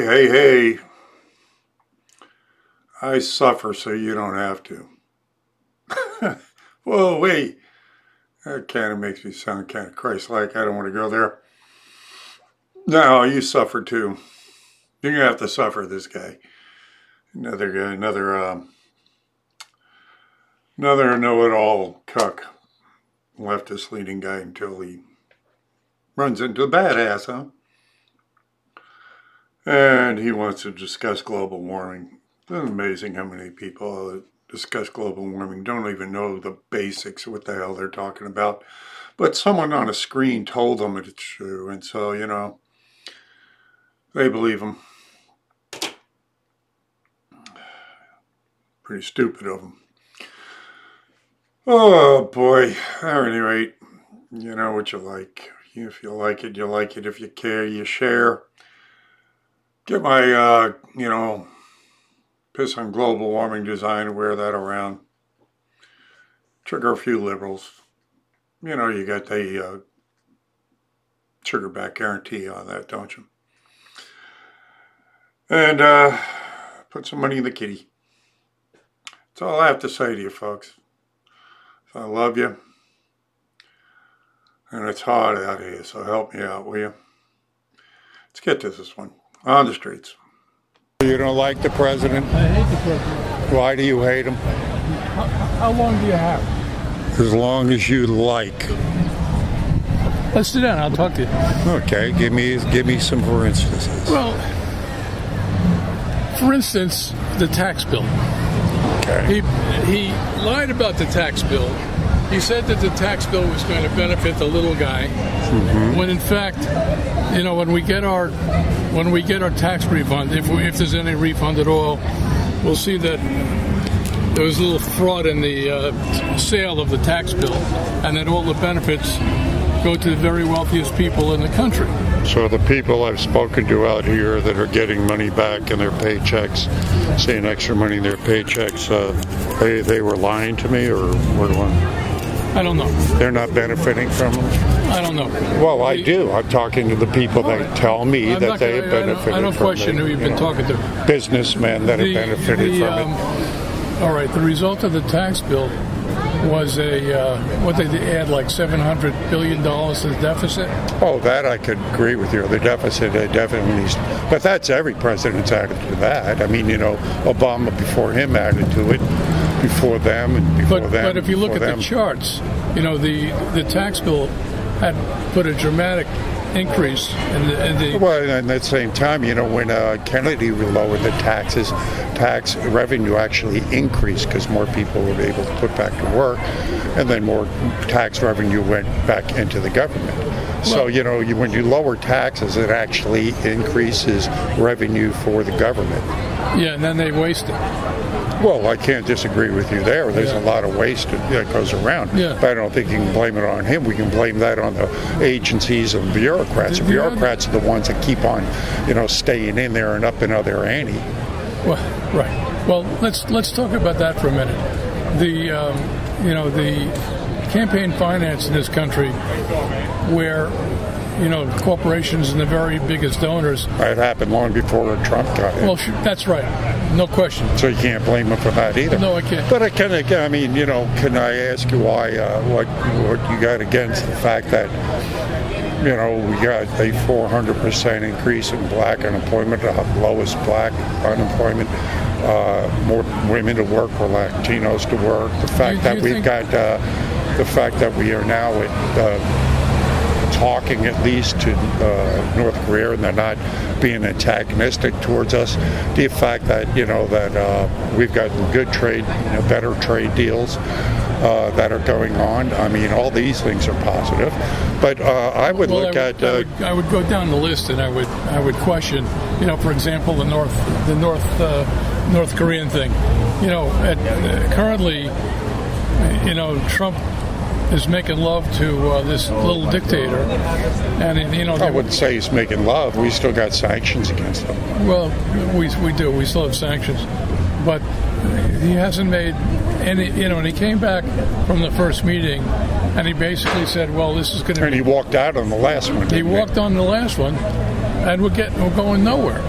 Hey, hey, hey. I suffer so you don't have to. Whoa, wait. That kind of makes me sound kind of Christ-like. I don't want to go there. No, you suffer too. You're going to have to suffer, this guy. Another guy, another know-it-all cuck. Leftist leading guy until he runs into a badass, huh? And he wants to discuss global warming. It's amazing how many people that discuss global warming don't even know the basics of what the hell they're talking about. But someone on a screen told them it's true, and so, you know, they believe them. Pretty stupid of them. Oh, boy. At any rate, you know what you like. If you like it, you like it. If you care, you share. Get my, piss on global warming design and wear that around. Trigger a few liberals. You know, you got the sugar back guarantee on that, don't you? And put some money in the kitty. That's all I have to say to you, folks. So I love you. And it's hot out here, so help me out, will you? Let's get to this one. On the streets. You don't like the president? I hate the president. Why do you hate him? How long do you have? As long as you like. Let's sit down. I'll talk to you. Okay, give me some for instances. Well, for instance, the tax bill. Okay. He lied about the tax bill. He said that the tax bill was going to benefit the little guy, when in fact, you know, when we get our tax refund, if there's any refund at all, we'll see that there was a little fraud in the sale of the tax bill, and that all the benefits go to the very wealthiest people in the country. So the people I've spoken to out here that are getting money back in their paychecks, seeing extra money in their paychecks, they were lying to me, or what do I don't know. They're not benefiting from them? I don't know. Well, I do. I'm talking to the people that tell me that they have benefited from it. I don't question who you've been talking to. Businessmen that have benefited from it. All right. The result of the tax bill was what they add, like $700 billion to the deficit. Oh, that I could agree with you. The deficit definitely, but that's every president's added to that. I mean, you know, Obama before him added to it, before them, and before them. But if you look at the charts, you know, the tax bill had put a dramatic increase in the well, and at the same time, you know, when Kennedy lowered the taxes, tax revenue actually increased because more people were able to put back to work, and then more tax revenue went back into the government. So, you know, when you lower taxes, it actually increases revenue for the government. Yeah, and then they waste it. Well, I can't disagree with you there. There's a lot of waste that goes around. Yeah. But I don't think you can blame it on him. We can blame that on the agencies and bureaucrats. The bureaucrats are the ones that keep on, you know, staying in there and up another ante. Well, right. Well, let's talk about that for a minute. The campaign finance in this country, where, you know, corporations and the very biggest donors. It happened long before Trump got in. Well, that's right. No question. So you can't blame him for that either. No, I can't. But can I ask you why, what you got against the fact that, you know, we got a 400% increase in black unemployment, the lowest black unemployment, more women to work or Latinos to work. The fact that we've got, the fact that we are now talking at least to North Korea, and they're not being antagonistic towards us. The fact that, you know, that we've got good trade, you know, better trade deals that are going on. I mean, all these things are positive. But I would look at. I would go down the list, and I would question. You know, for example, the North Korean thing. You know, currently, you know, Trump is making love to this little dictator, and you know. I wouldn't say he's making love. We still got sanctions against him. Well, we do. We still have sanctions, but he hasn't made any. You know, and he came back from the first meeting, and he basically said, "Well, this is going to." And he walked out on the last one. He walked on the last one, and we're going nowhere.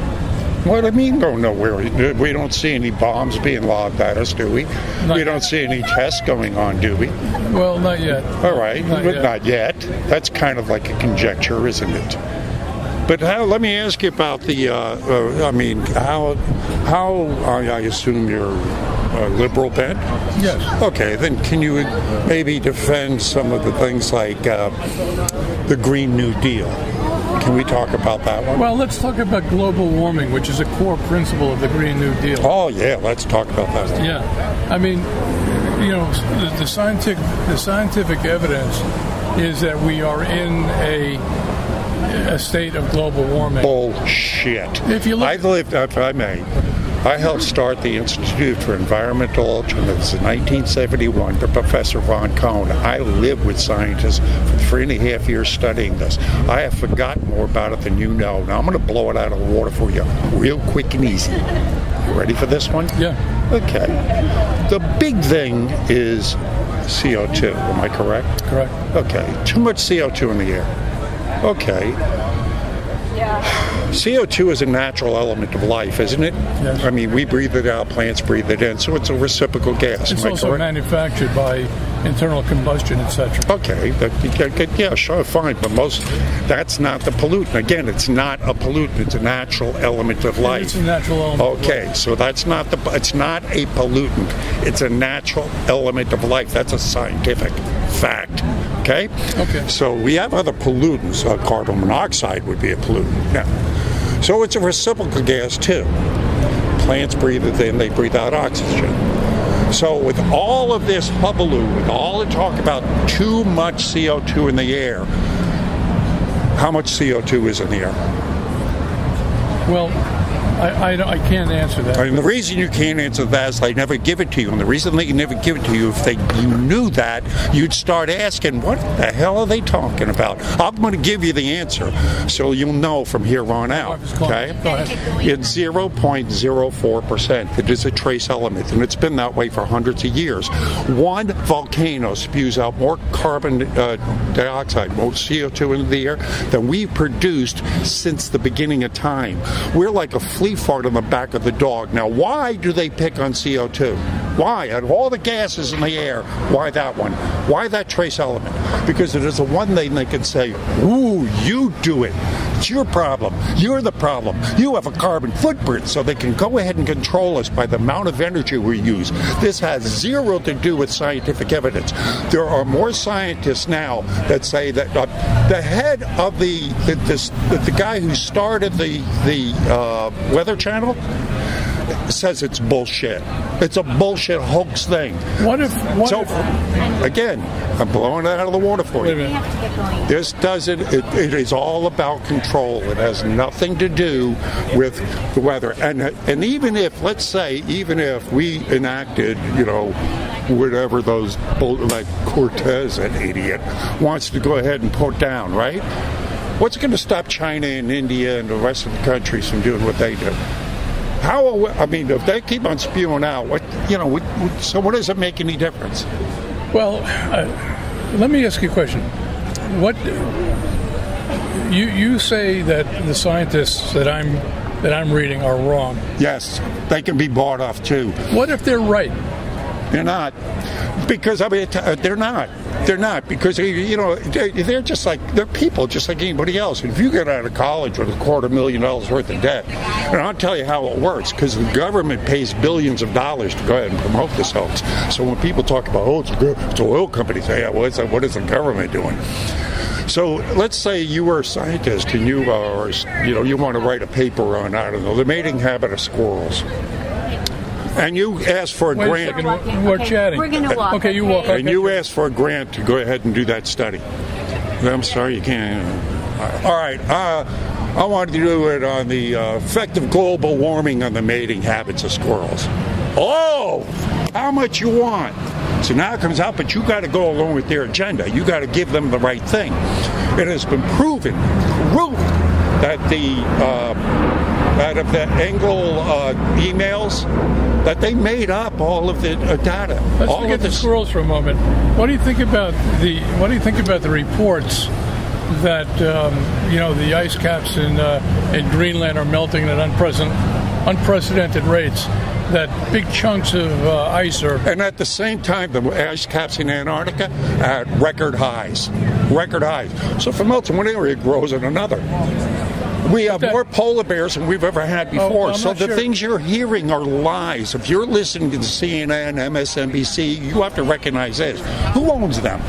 What do you mean go nowhere? We don't see any bombs being lobbed at us, do we? We don't see any tests going on, do we? Well, not yet. All right, not yet. That's kind of like a conjecture, isn't it? But let me ask you about the, I assume you're liberal bent? Yes. Okay, then can you maybe defend some of the things like the Green New Deal? Can we talk about that one? Well, let's talk about global warming, which is a core principle of the Green New Deal. Oh, yeah, let's talk about that one. Yeah. I mean, the scientific evidence is that we are in a state of global warming. Bullshit. If you look, if I may, I helped start the Institute for Environmental Alternatives in 1971 to Professor Von Kohn. I lived with scientists for 3.5 years studying this. I have forgotten more about it than you know. Now I'm going to blow it out of the water for you real quick and easy. You ready for this one? Yeah. Okay. The big thing is CO2. Am I correct? Correct. Okay. Too much CO2 in the air. Okay. CO2 is a natural element of life, isn't it? Yes. I mean, we breathe it out, plants breathe it in, so it's a reciprocal gas. It's also manufactured by internal combustion, etc. Okay, yeah, sure, fine, but that's not the pollutant. Again, it's not a pollutant; it's a natural element of life. It's a natural element. Okay, so it's not a pollutant; it's a natural element of life. That's a scientific fact. Okay. Okay. So we have other pollutants. Carbon monoxide would be a pollutant. Yeah. So it's a reciprocal gas too. Plants breathe it in, they breathe out oxygen. So with all of this hubbub, with all the talk about too much CO2 in the air, how much CO2 is in the air? Well, I can't answer that. And the reason you can't answer that is they never give it to you. And the reason they never give it to you, if you knew that, you'd start asking, what the hell are they talking about? I'm going to give you the answer so you'll know from here on out. Okay? It's 0.04%. It is a trace element, and it's been that way for hundreds of years. One volcano spews out more carbon dioxide, more CO2 into the air than we've produced since the beginning of time. We're like a flea fart on the back of the dog. Now, why do they pick on CO2? Why? Out of all the gases in the air, why that one? Why that trace element? Because it is the one thing they can say, ooh, you do it. It's your problem. You're the problem. You have a carbon footprint, so they can go ahead and control us by the amount of energy we use. This has zero to do with scientific evidence. There are more scientists now that say that the head of the guy who started the Weather Channel says it's bullshit. It's a bullshit hoax thing. Again, I'm blowing it out of the water for you. This doesn't, it is all about control. It has nothing to do with the weather. And even if, let's say, even if we enacted, whatever those, like Cortez, an idiot, wants to go ahead and put down, right? What's going to stop China and India and the rest of the countries from doing what they do? If they keep on spewing out, so what does it make any difference? Well, let me ask you a question. What you say that the scientists that I'm reading are wrong? Yes, they can be bought off too. What if they're right? They're not, because they're not. They're not, because they're just like, they're people just like anybody else. And if you get out of college with $250,000 worth of debt, and I'll tell you how it works, because the government pays billions of dollars to go ahead and promote this hoax. So when people talk about, it's an oil company, say, yeah, what is the government doing? So let's say you were a scientist and you want to write a paper on, I don't know, the mating habit of squirrels. And you asked for a grant. We're chatting. We're going to walk. Okay, you walk. And you asked for a grant to go ahead and do that study. I'm sorry, you can't. All right. I wanted to do it on the effect of global warming on the mating habits of squirrels. Oh, how much you want? So now it comes out, but you got to go along with their agenda. You got to give them the right thing. It has been proven that out of the Engel emails, that they made up all of the data. Let's forget the squirrels for a moment. What do you think about the reports that the ice caps in Greenland are melting at unprecedented rates. That big chunks of ice are... And at the same time, the ice caps in Antarctica are at record highs. Record highs. So if it melts in one area, it grows in another. We have more polar bears than we've ever had before. So the things you're hearing are lies. If you're listening to CNN, MSNBC, you have to recognize this. Who owns them?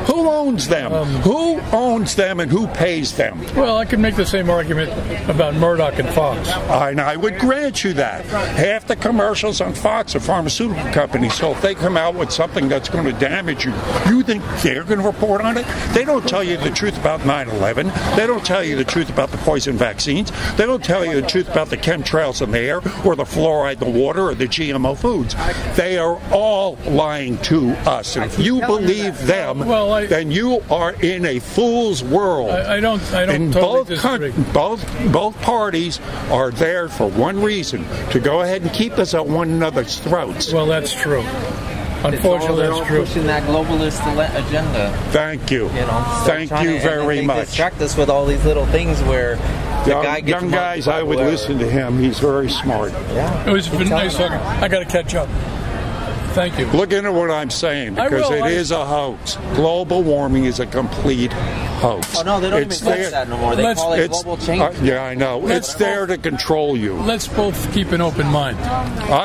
Who owns them? Who owns them and who pays them? Well, I could make the same argument about Murdoch and Fox. I would grant you that. Half the commercials on Fox are pharmaceutical companies, so if they come out with something that's going to damage you, you think they're going to report on it? They don't tell you the truth about 9/11. They don't tell you the truth about the poison vaccines. They don't tell you the truth about the chemtrails in the air or the fluoride in the water or the GMO foods. They are all lying to us. And if you believe them, then you are in a fool's world. I don't and totally disagree. Both parties are there for one reason: to go ahead and keep us at one another's throats. Well, that's true. Unfortunately, that's true. Pushing that globalist agenda. Thank you. Thank you very much. Distract us with all these little things where the guy gets young guys. I would listen to him. He's very smart. Yeah. It was been nice talking. I got to catch up. Thank you. Look into what I'm saying, because it is a hoax. Global warming is a complete hoax. Oh, no, they don't even call it that no more. They call it global change. Yeah, I know. It's there to control you. Let's both keep an open mind.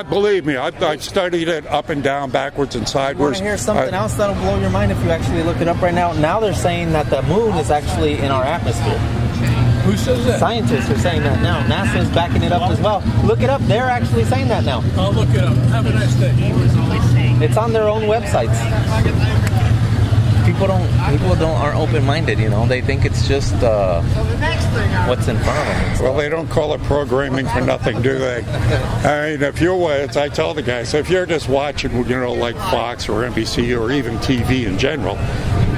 Believe me, I've studied it up and down, backwards and sideways. You want to hear something else that'll blow your mind if you actually look it up right now? Now they're saying that the moon is actually in our atmosphere. Who says that? Scientists are saying that now. NASA is backing it up as well. Look it up. They're actually saying that now. I'll look it up. Have a nice day. It's on their own websites. People aren't open-minded, They think it's just what's in front of them. Well, they don't call it programming for nothing, do they? I mean, if you're, as I tell the guys, if you're just watching, like Fox or NBC or even TV in general,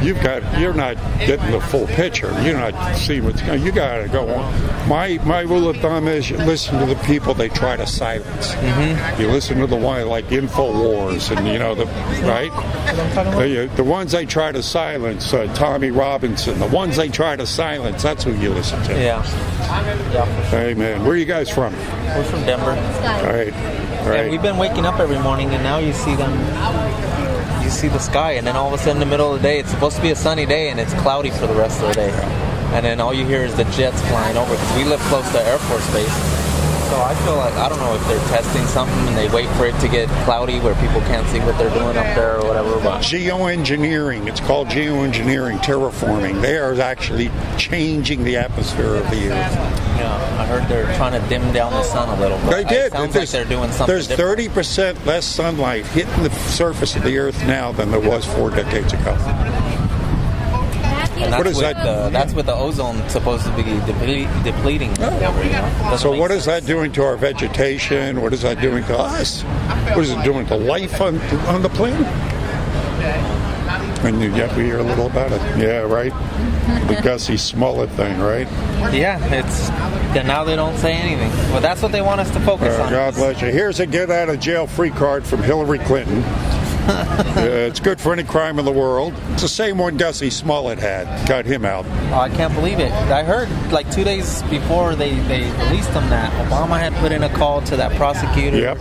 you're not getting the full picture. You're not seeing what's going on. You got to go on. My rule of thumb is you listen to the people they try to silence. Mm-hmm. You listen to the one like InfoWars and the ones they try to silence, Tommy Robinson. The ones they try to silence, that's who you listen to. Yeah. Hey man, where are you guys from? We're from Denver. All right. And we've been waking up every morning, and now you see them. You see the sky, and then all of a sudden in the middle of the day, it's supposed to be a sunny day, and it's cloudy for the rest of the day. And then all you hear is the jets flying over, because we live close to Air Force Base. So I feel like, I don't know if they're testing something and they wait for it to get cloudy where people can't see what they're doing up there or whatever. But geoengineering, it's called geoengineering, terraforming. They are actually changing the atmosphere of the Earth. Yeah, I heard they're trying to dim down the sun a little bit. They did. It sounds like they're doing something There's different. 30% less sunlight hitting the surface of the Earth now than there was 4 decades ago. And that's that's with the ozone supposed to be depleting. So what is that doing to our vegetation? What is that doing to us? What is it doing to life on the planet? And we hear a little about it. Yeah, right? The Gussie Smollett thing, right? Yeah, now they don't say anything. Well, that's what they want us to focus on. God bless you. Here's a get-out-of-jail-free card from Hillary Clinton. It's good for any crime in the world. It's the same one Gussie Smollett had. Got him out. Oh, I can't believe it. I heard like 2 days before they released him that Obama had put in a call to that prosecutor. Yep.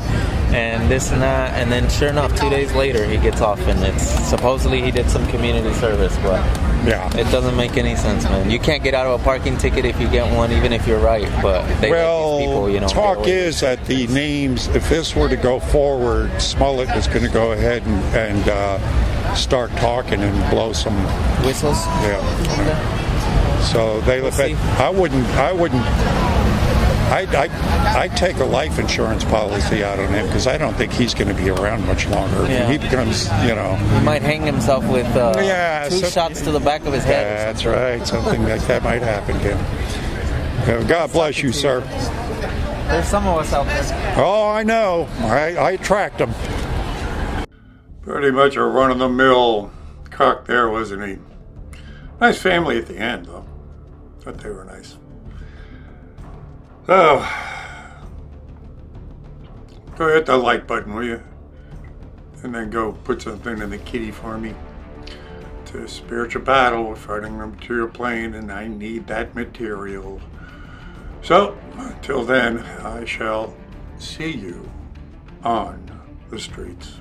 And this and that, and then sure enough, 2 days later he gets off, and it's supposedly he did some community service, but it doesn't make any sense, man. You can't get out of a parking ticket if you get one, even if you're right. But they let these people, talk is that the names, if this were to go forward, Smollett was going to go ahead and start talking and blow some whistles. Yeah. Okay. So they let. I'd take a life insurance policy out on him because I don't think he's going to be around much longer. Yeah. He becomes, He might hang himself with 2 shots to the back of his head. That's right. Something like that might happen to him. God bless you, sir. There's some of us out there. Oh, I know. I attract them. Pretty much a run-of-the-mill cock there, wasn't he? Nice family at the end, though. Thought they were nice. So, go hit the like button, will you? And then go put something in the kitty for me to a spiritual battle. We're fighting a material plane, and I need that material. So, until then, I shall see you on the streets.